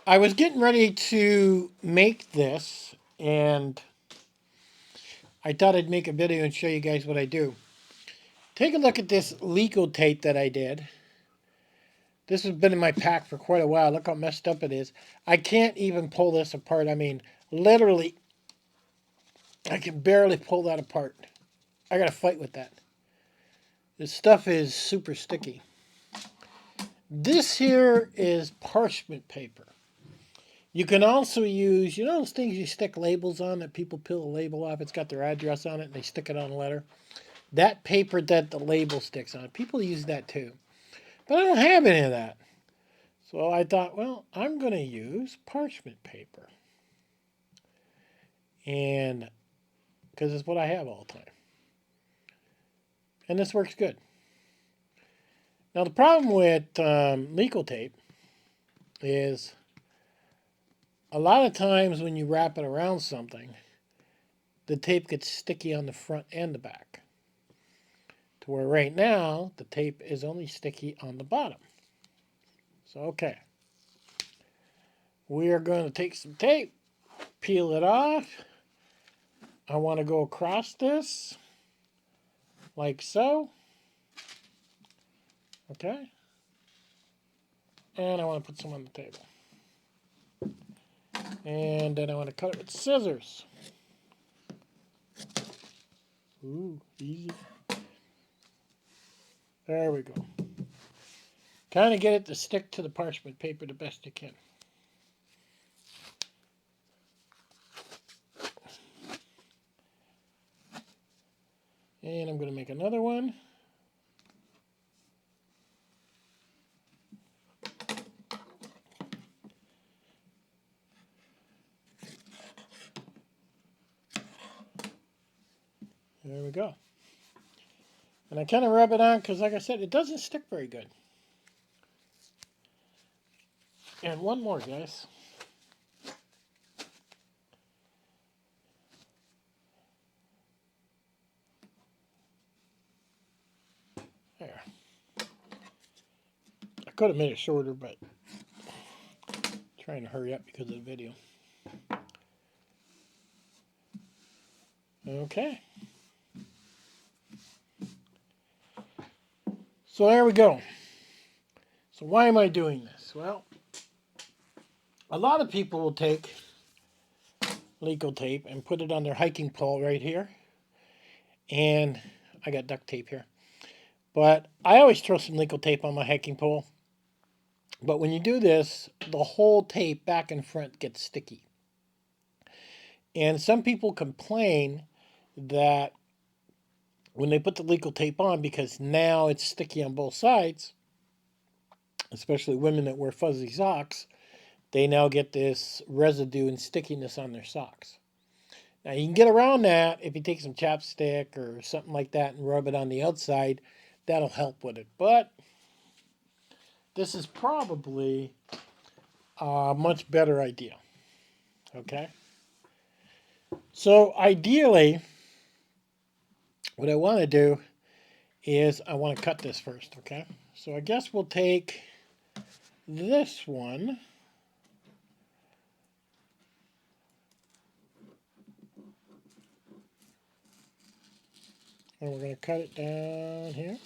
I was getting ready to make this, and I thought I'd make a video and show you guys what I do. Take a look at this Leukotape that I did. This has been in my pack for quite a while. Look how messed up it is. I can't even pull this apart. I mean, literally, I can barely pull that apart. I gotta fight with that. This stuff is super sticky. This here is parchment paper. You can also use, you know those things you stick labels on that people peel a label off? It's got their address on it and they stick it on a letter. That paper that the label sticks on, people use that too. But I don't have any of that. So I thought, well, I'm going to use parchment paper. And because it's what I have all the time. And this works good. Now the problem with Leukotape is a lot of times when you wrap it around something, the tape gets sticky on the front and the back. To where right now, the tape is only sticky on the bottom. So, okay. We are going to take some tape, peel it off. I want to go across this, like so. Okay. And I want to put some on the table. And then I want to cut it with scissors. Ooh, easy. There we go. Kind of get it to stick to the parchment paper the best you can. And I'm going to make another one. There we go. And I kind of rub it on because, like I said, it doesn't stick very good. And one more, guys. There. I could have made it shorter, but I'm trying to hurry up because of the video. Okay. So there we go. So why am I doing this? Well, a lot of people will take Leukotape and put it on their hiking pole right here. And I got duct tape here. But I always throw some Leukotape on my hiking pole. But when you do this, the whole tape back and front gets sticky. And some people complain that when they put the Leukotape on, because now it's sticky on both sides, especially women that wear fuzzy socks, they now get this residue and stickiness on their socks. Now you can get around that if you take some chapstick or something like that and rub it on the outside. That'll help with it. But this is probably a much better idea. Okay? So ideally, what I want to do is I want to cut this first, okay? So I guess we'll take this one. And we're going to cut it down here,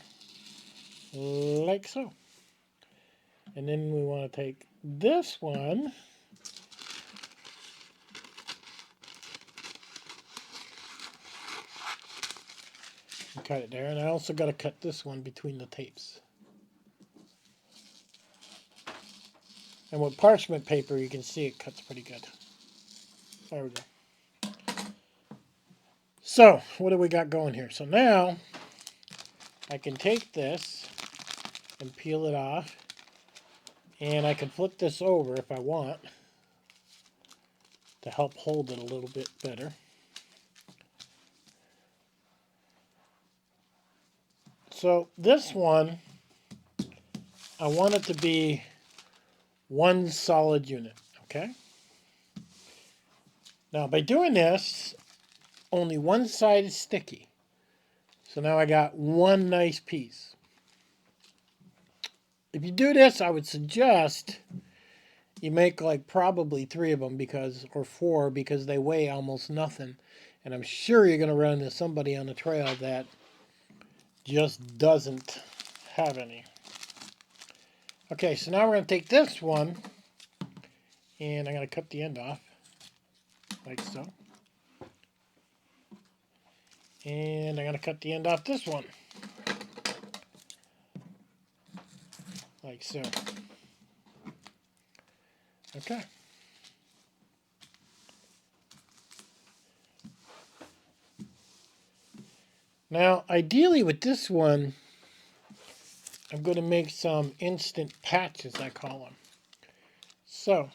like so. And then we want to take this one. And cut it there. And I also got to cut this one between the tapes. And with parchment paper, you can see it cuts pretty good. There we go. So, what do we got going here? So now, I can take this and peel it off. And I can flip this over if I want to help hold it a little bit better. So this one, I want it to be one solid unit, okay? Now by doing this, only one side is sticky. So now I got one nice piece. If you do this, I would suggest you make like probably 3 of them or 4 because they weigh almost nothing. And I'm sure you're going to run into somebody on the trail that just doesn't have any. Okay, so now we're going to take this one and I'm going to cut the end off like so. And I'm going to cut the end off this one like so. Okay. Now, ideally with this one, I'm going to make some instant patches, I call them. So,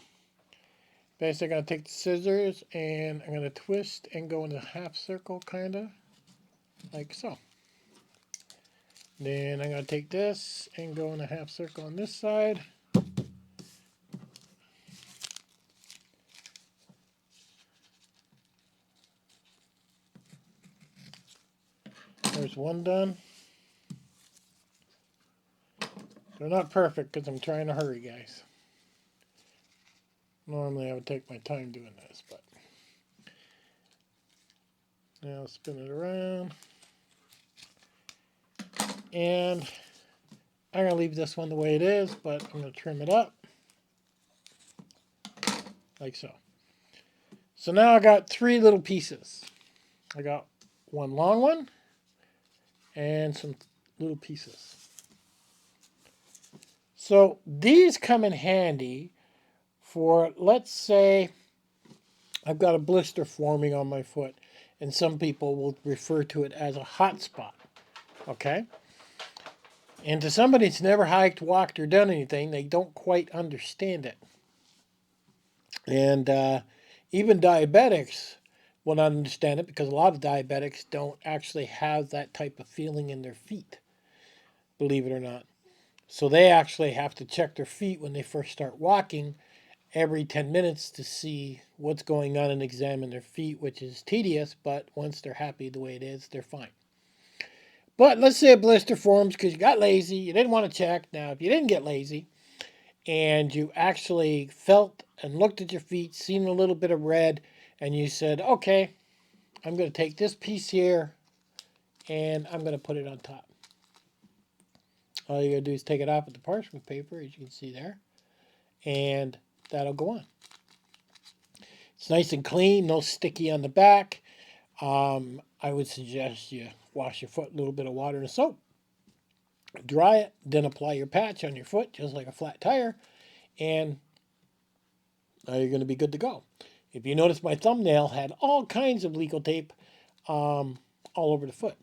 basically, I'm going to take the scissors and I'm going to twist and go in a half circle, kind of, like so. Then I'm going to take this and go in a half circle on this side. There's one done. They're not perfect because I'm trying to hurry, guys. Normally I would take my time doing this, but now spin it around. And I'm going to leave this one the way it is, but I'm going to trim it up like so. So now I got 3 little pieces. I got one long one and some little pieces. So these come in handy for, let's say, I've got a blister forming on my foot, and some people will refer to it as a hot spot. Okay? And to somebody that's never hiked, walked, or done anything, they don't quite understand it. And even diabetics will not understand it because a lot of diabetics don't actually have that type of feeling in their feet, believe it or not. So they actually have to check their feet when they first start walking every 10 minutes to see what's going on and examine their feet, which is tedious, but once they're happy the way it is, they're fine. But let's say a blister forms because you got lazy, you didn't want to check. Now, if you didn't get lazy and you actually felt and looked at your feet, seen a little bit of red, and you said, okay, I'm going to take this piece here and I'm going to put it on top. All you got to do is take it off with the parchment paper, as you can see there, and that'll go on. It's nice and clean, no sticky on the back. I would suggest you wash your foot, a little bit of water and soap. Dry it, then apply your patch on your foot, just like a flat tire, and now you're going to be good to go. If you notice, my thumbnail had all kinds of Leukotape all over the foot,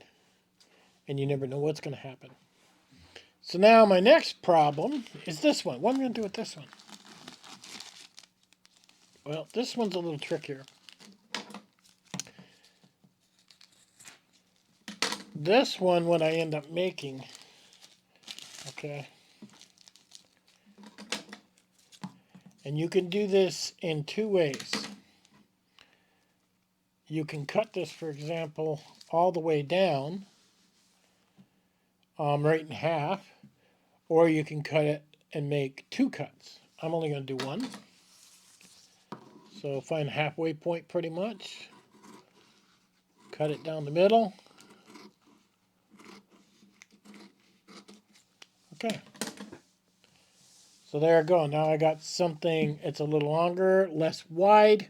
and you never know what's going to happen. So now my next problem is this one. What am I going to do with this one? Well, this one's a little trickier. This one, what I end up making, okay, and you can do this in 2 ways. You can cut this, for example, all the way down, right in half, or you can cut it and make 2 cuts. I'm only going to do one. So find a halfway point pretty much. Cut it down the middle. Okay. So there I go. Now I got something, it's a little longer, less wide.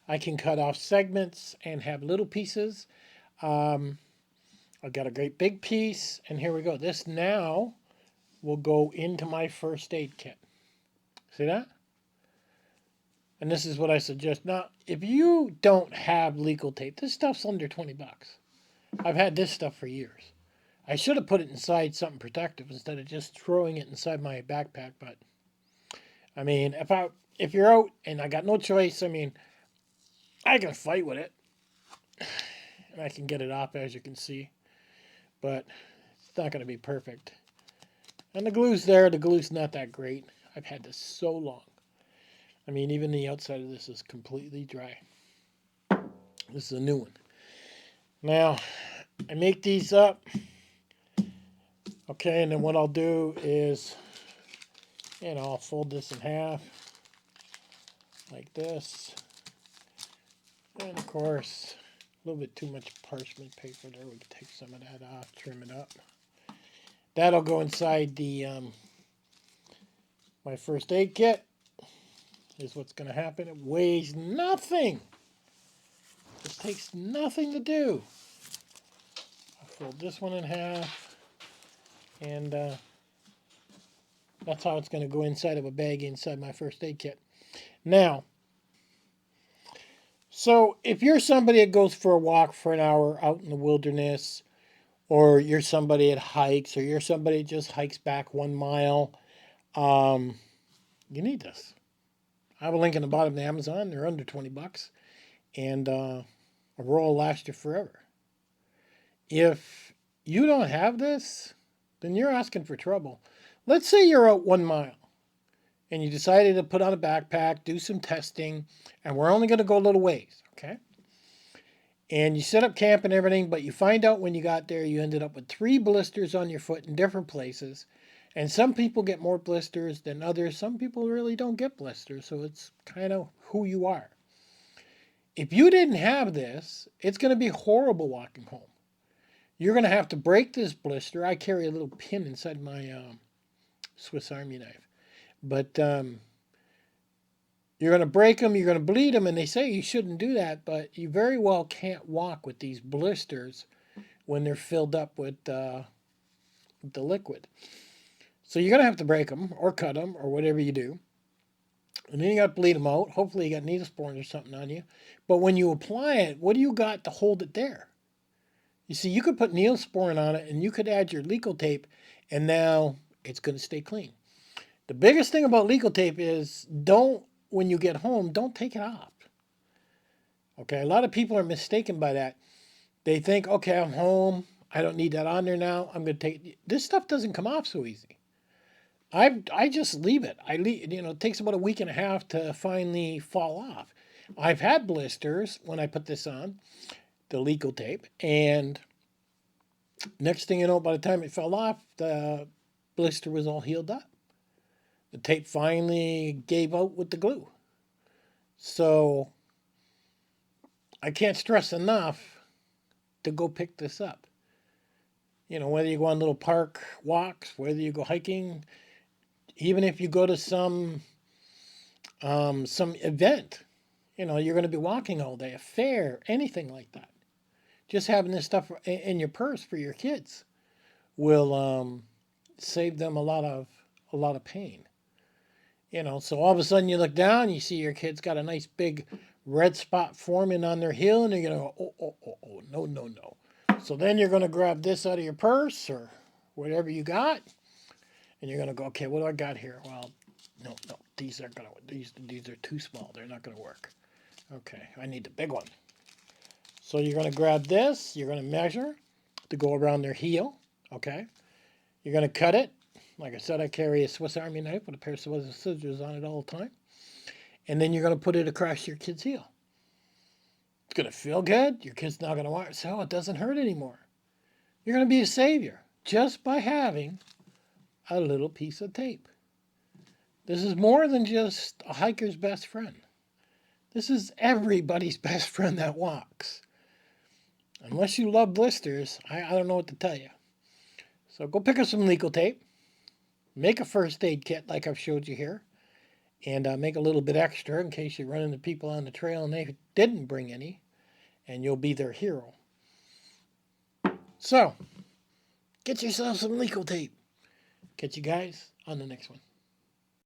I can cut off segments and have little pieces. I've got a great big piece, and here we go. This now will go into my first aid kit. See that? And this is what I suggest. Now, if you don't have Leukotape, this stuff's under 20 bucks. I've had this stuff for years. I should have put it inside something protective instead of just throwing it inside my backpack. But I mean, if you're out and I got no choice, I mean, I can fight with it, and I can get it off, as you can see. But it's not going to be perfect. And the glue's there. The glue's not that great. I've had this so long. I mean, even the outside of this is completely dry. This is a new one. Now, I make these up. Okay, and then what I'll do is, I'll fold this in half. like this. And of course, a little bit too much parchment paper there. We can take some of that off, trim it up. That'll go inside the my first aid kit. Here's what's going to happen. It weighs nothing. It takes nothing to do. I'll fold this one in half, and that's how it's going to go inside of a bag inside my first aid kit. Now, so if you're somebody that goes for a walk for an hour out in the wilderness, or you're somebody that hikes, or you're somebody that just hikes back 1 mile, you need this. I have a link in the bottom of Amazon. They're under 20 bucks. And a roll will last you forever. If you don't have this, then you're asking for trouble. Let's say you're out 1 mile and you decided to put on a backpack, do some testing, and we're only going to go a little ways, okay? And you set up camp and everything, but you find out when you got there you ended up with 3 blisters on your foot in different places. And some people get more blisters than others. Some people really don't get blisters, so it's kind of who you are. If you didn't have this, it's going to be horrible walking home. You're going to have to break this blister. I carry a little pin inside my Swiss Army knife. But you're going to break them, you're going to bleed them, and they say you shouldn't do that, but you very well can't walk with these blisters when they're filled up with the liquid. So you're going to have to break them or cut them or whatever you do. And then you got to bleed them out. Hopefully you got needlesporins or something on you. But when you apply it, what do you got to hold it there? You see, you could put needlesporin on it and you could add your Leukotape, and now it's going to stay clean. The biggest thing about Leukotape is when you get home, don't take it off. Okay, a lot of people are mistaken by that. They think, okay, I'm home. I don't need that on there now. I'm going to take it. This stuff doesn't come off so easy. I just leave it. It takes about a week and a half to finally fall off. I've had blisters when I put this on, the Leukotape, and next thing you know, by the time it fell off, the blister was all healed up. The tape finally gave out with the glue. So I can't stress enough to go pick this up. Whether you go on little park walks, whether you go hiking, even if you go to some event, you're going to be walking all day, a fair, anything like that. Just having this stuff in your purse for your kids will save them a lot of pain. So all of a sudden you look down, you see your kid's got a nice big red spot forming on their heel, and you're going to go, oh, no, no, no. So then you're going to grab this out of your purse or whatever you got, and you're going to go, okay, what do I got here? Well, no, these are too small. They're not going to work. Okay, I need the big one. So you're going to grab this. You're going to measure to go around their heel. Okay, you're going to cut it. Like I said, I carry a Swiss Army knife with a pair of scissors on it all the time. And then you're going to put it across your kid's heel. It's going to feel good. Your kid's not going to want it, so it doesn't hurt anymore. You're going to be a savior just by having a little piece of tape. This is more than just a hiker's best friend. This is everybody's best friend that walks. Unless you love blisters, I don't know what to tell you. So go pick up some Leukotape. Make a first aid kit like I've showed you here. And make a little bit extra in case you run into people on the trail and they didn't bring any. And you'll be their hero. So, get yourself some Leukotape. Catch you guys on the next one.